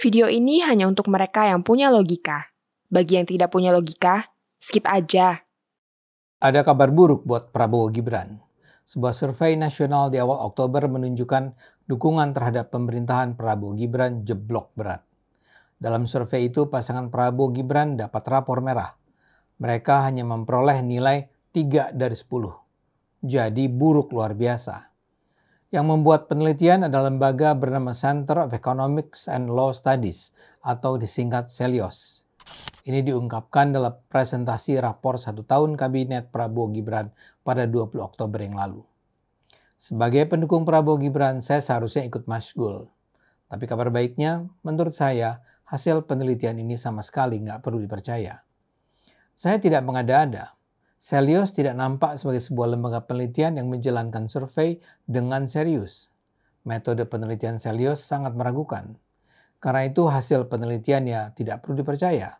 Video ini hanya untuk mereka yang punya logika. Bagi yang tidak punya logika, skip aja. Ada kabar buruk buat Prabowo Gibran. Sebuah survei nasional di awal Oktober menunjukkan dukungan terhadap pemerintahan Prabowo Gibran jeblok berat. Dalam survei itu, pasangan Prabowo Gibran dapat rapor merah. Mereka hanya memperoleh nilai 3 dari 10. Jadi buruk luar biasa. Yang membuat penelitian adalah lembaga bernama Center of Economics and Law Studies atau disingkat CELIOS. Ini diungkapkan dalam presentasi rapor 1 tahun Kabinet Prabowo Gibran pada 20 Oktober yang lalu. Sebagai pendukung Prabowo Gibran, saya seharusnya ikut masyghul. Tapi kabar baiknya, menurut saya, hasil penelitian ini sama sekali nggak perlu dipercaya. Saya tidak mengada-ada. CELIOS tidak nampak sebagai sebuah lembaga penelitian yang menjalankan survei dengan serius. Metode penelitian CELIOS sangat meragukan. Karena itu hasil penelitiannya tidak perlu dipercaya.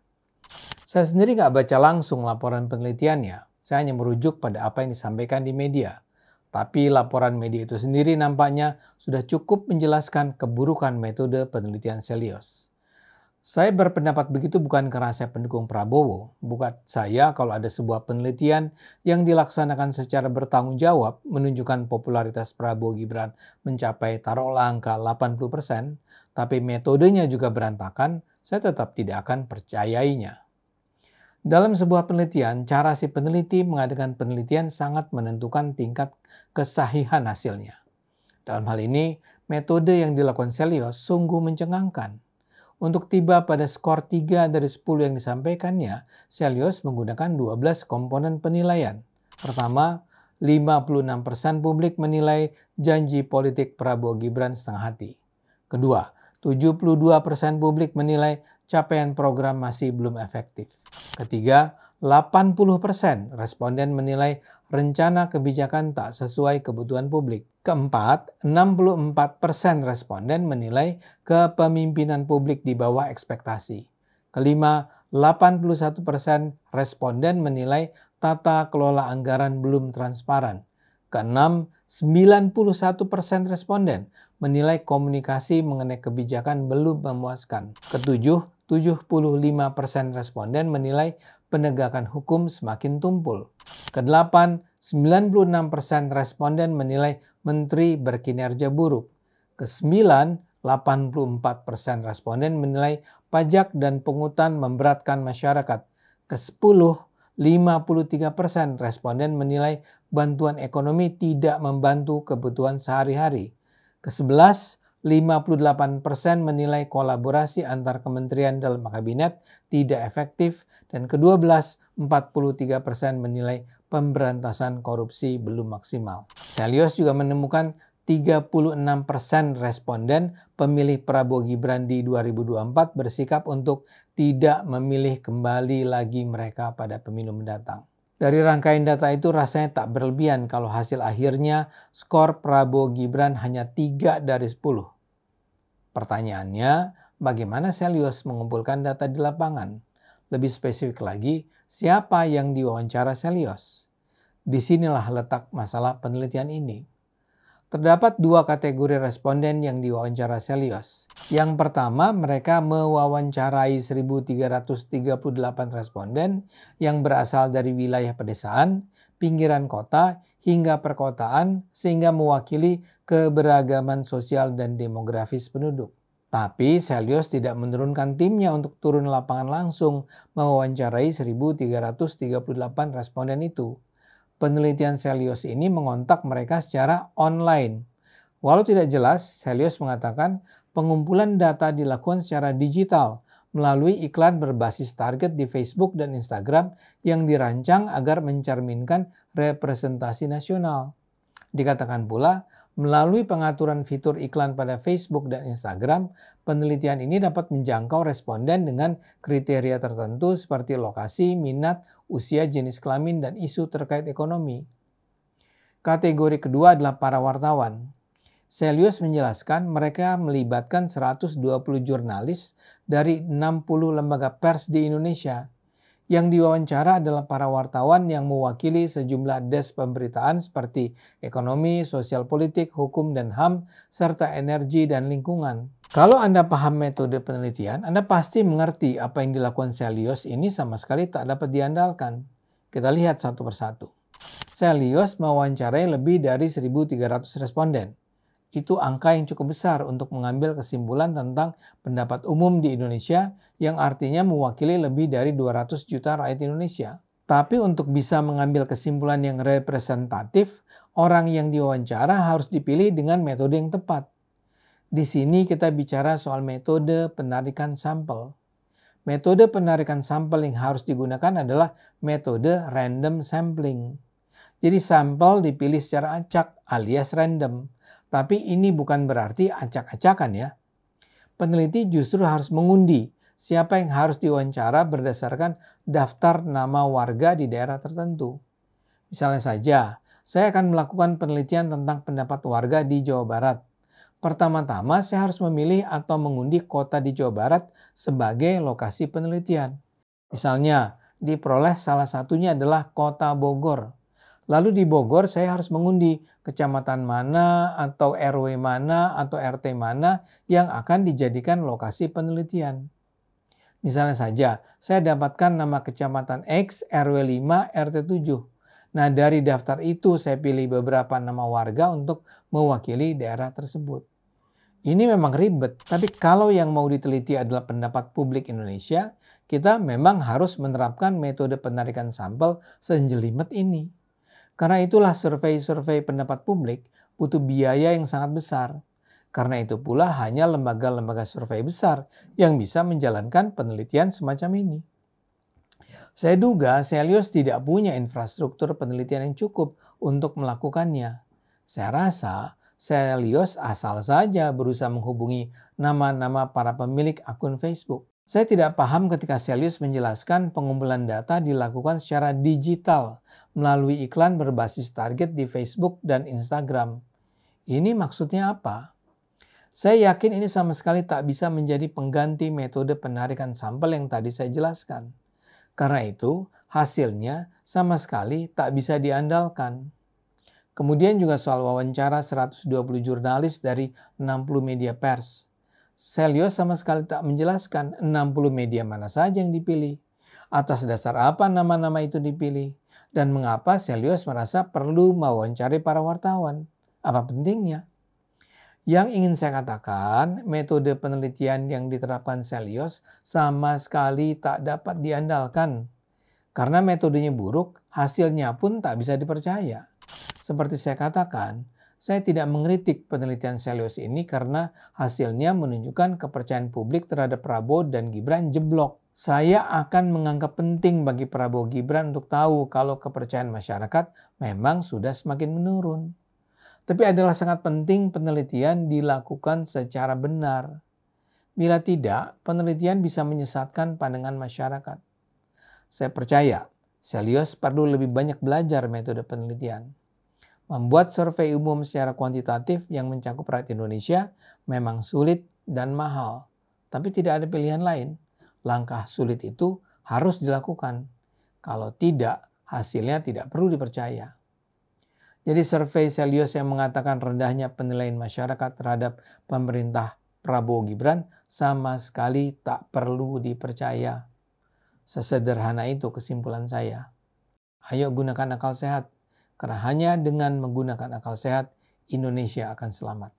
Saya sendiri nggak baca langsung laporan penelitiannya. Saya hanya merujuk pada apa yang disampaikan di media. Tapi laporan media itu sendiri nampaknya sudah cukup menjelaskan keburukan metode penelitian CELIOS. Saya berpendapat begitu bukan karena saya pendukung Prabowo. Bukan saya kalau ada sebuah penelitian yang dilaksanakan secara bertanggung jawab menunjukkan popularitas Prabowo Gibran mencapai taruhlah angka 80%, tapi metodenya juga berantakan, saya tetap tidak akan percayainya. Dalam sebuah penelitian, cara si peneliti mengadakan penelitian sangat menentukan tingkat kesahihan hasilnya. Dalam hal ini, metode yang dilakukan CELIOS sungguh mencengangkan. Untuk tiba pada skor 3 dari 10 yang disampaikannya, CELIOS menggunakan 12 komponen penilaian. Pertama, 56% publik menilai janji politik Prabowo Gibran setengah hati. Kedua, 72% publik menilai capaian program masih belum efektif. Ketiga, 80% responden menilai rencana kebijakan tak sesuai kebutuhan publik. Keempat, 64% responden menilai kepemimpinan publik di bawah ekspektasi. Kelima, 81% responden menilai tata kelola anggaran belum transparan. Keenam, 91% responden menilai komunikasi mengenai kebijakan belum memuaskan. Ketujuh, 75% responden menilai penegakan hukum semakin tumpul. Kedelapan, 96% responden menilai menteri berkinerja buruk. Kesembilan, 84% responden menilai pajak dan pungutan memberatkan masyarakat. Kesepuluh, 53% responden menilai bantuan ekonomi tidak membantu kebutuhan sehari-hari. Ke-11, 58% menilai kolaborasi antar kementerian dalam kabinet tidak efektif. Dan ke-12, 43% menilai pemberantasan korupsi belum maksimal. CELIOS juga menemukan 36% responden pemilih Prabowo Gibran di 2024 bersikap untuk tidak memilih kembali lagi mereka pada pemilu mendatang. Dari rangkaian data itu rasanya tak berlebihan kalau hasil akhirnya skor Prabowo Gibran hanya 3 dari 10. Pertanyaannya, bagaimana CELIOS mengumpulkan data di lapangan? Lebih spesifik lagi, siapa yang diwawancara CELIOS? Disinilah letak masalah penelitian ini. Terdapat 2 kategori responden yang diwawancara CELIOS. Yang pertama, mereka mewawancarai 1.338 responden yang berasal dari wilayah pedesaan, pinggiran kota, hingga perkotaan sehingga mewakili keberagaman sosial dan demografis penduduk. Tapi CELIOS tidak menurunkan timnya untuk turun lapangan langsung mewawancarai 1.338 responden itu. Penelitian CELIOS ini mengontak mereka secara online. Walau tidak jelas, CELIOS mengatakan pengumpulan data dilakukan secara digital melalui iklan berbasis target di Facebook dan Instagram yang dirancang agar mencerminkan representasi nasional. Dikatakan pula, melalui pengaturan fitur iklan pada Facebook dan Instagram, penelitian ini dapat menjangkau responden dengan kriteria tertentu seperti lokasi, minat, usia, jenis kelamin, dan isu terkait ekonomi. Kategori kedua adalah para wartawan. CELIOS menjelaskan mereka melibatkan 120 jurnalis dari 60 lembaga pers di Indonesia. Yang diwawancara adalah para wartawan yang mewakili sejumlah desk pemberitaan seperti ekonomi, sosial politik, hukum dan HAM, serta energi dan lingkungan. Kalau Anda paham metode penelitian, Anda pasti mengerti apa yang dilakukan Celios ini sama sekali tak dapat diandalkan. Kita lihat satu persatu. Celios mewawancarai lebih dari 1.300 responden. Itu angka yang cukup besar untuk mengambil kesimpulan tentang pendapat umum di Indonesia yang artinya mewakili lebih dari 200 juta rakyat Indonesia. Tapi untuk bisa mengambil kesimpulan yang representatif, orang yang diwawancara harus dipilih dengan metode yang tepat. Di sini kita bicara soal metode penarikan sampel. Metode penarikan sampel yang harus digunakan adalah metode random sampling. Jadi sampel dipilih secara acak alias random. Tapi ini bukan berarti acak-acakan ya. Peneliti justru harus mengundi siapa yang harus diwawancara berdasarkan daftar nama warga di daerah tertentu. Misalnya saja, saya akan melakukan penelitian tentang pendapat warga di Jawa Barat. Pertama-tama saya harus memilih atau mengundi kota di Jawa Barat sebagai lokasi penelitian. Misalnya, diperoleh salah satunya adalah kota Bogor. Lalu di Bogor saya harus mengundi kecamatan mana atau RW mana atau RT mana yang akan dijadikan lokasi penelitian. Misalnya saja, saya dapatkan nama kecamatan X, RW 5, RT 7. Nah, dari daftar itu saya pilih beberapa nama warga untuk mewakili daerah tersebut. Ini memang ribet, tapi kalau yang mau diteliti adalah pendapat publik Indonesia, kita memang harus menerapkan metode penarikan sampel senjelimet ini. Karena itulah survei-survei pendapat publik butuh biaya yang sangat besar. Karena itu pula hanya lembaga-lembaga survei besar yang bisa menjalankan penelitian semacam ini. Saya duga Celios tidak punya infrastruktur penelitian yang cukup untuk melakukannya. Saya rasa Celios asal saja berusaha menghubungi nama-nama para pemilik akun Facebook. Saya tidak paham ketika Celios menjelaskan pengumpulan data dilakukan secara digital melalui iklan berbasis target di Facebook dan Instagram. Ini maksudnya apa? Saya yakin ini sama sekali tak bisa menjadi pengganti metode penarikan sampel yang tadi saya jelaskan. Karena itu, hasilnya sama sekali tak bisa diandalkan. Kemudian juga soal wawancara 120 jurnalis dari 60 media pers. Celios sama sekali tak menjelaskan 60 media mana saja yang dipilih, atas dasar apa nama-nama itu dipilih, dan mengapa Celios merasa perlu mewawancari para wartawan. Apa pentingnya? Yang ingin saya katakan, metode penelitian yang diterapkan Celios sama sekali tak dapat diandalkan. Karena metodenya buruk, hasilnya pun tak bisa dipercaya. Seperti saya katakan, saya tidak mengkritik penelitian Celios ini karena hasilnya menunjukkan kepercayaan publik terhadap Prabowo dan Gibran jeblok. Saya akan menganggap penting bagi Prabowo Gibran untuk tahu kalau kepercayaan masyarakat memang sudah semakin menurun. Tapi adalah sangat penting penelitian dilakukan secara benar. Bila tidak, penelitian bisa menyesatkan pandangan masyarakat. Saya percaya, Celios perlu lebih banyak belajar metode penelitian. Membuat survei umum secara kuantitatif yang mencakup rakyat Indonesia memang sulit dan mahal. Tapi tidak ada pilihan lain. Langkah sulit itu harus dilakukan. Kalau tidak, hasilnya tidak perlu dipercaya. Jadi survei Celios yang mengatakan rendahnya penilaian masyarakat terhadap pemerintah Prabowo Gibran sama sekali tak perlu dipercaya. Sesederhana itu kesimpulan saya. Ayo gunakan akal sehat. Karena hanya dengan menggunakan akal sehat, Indonesia akan selamat.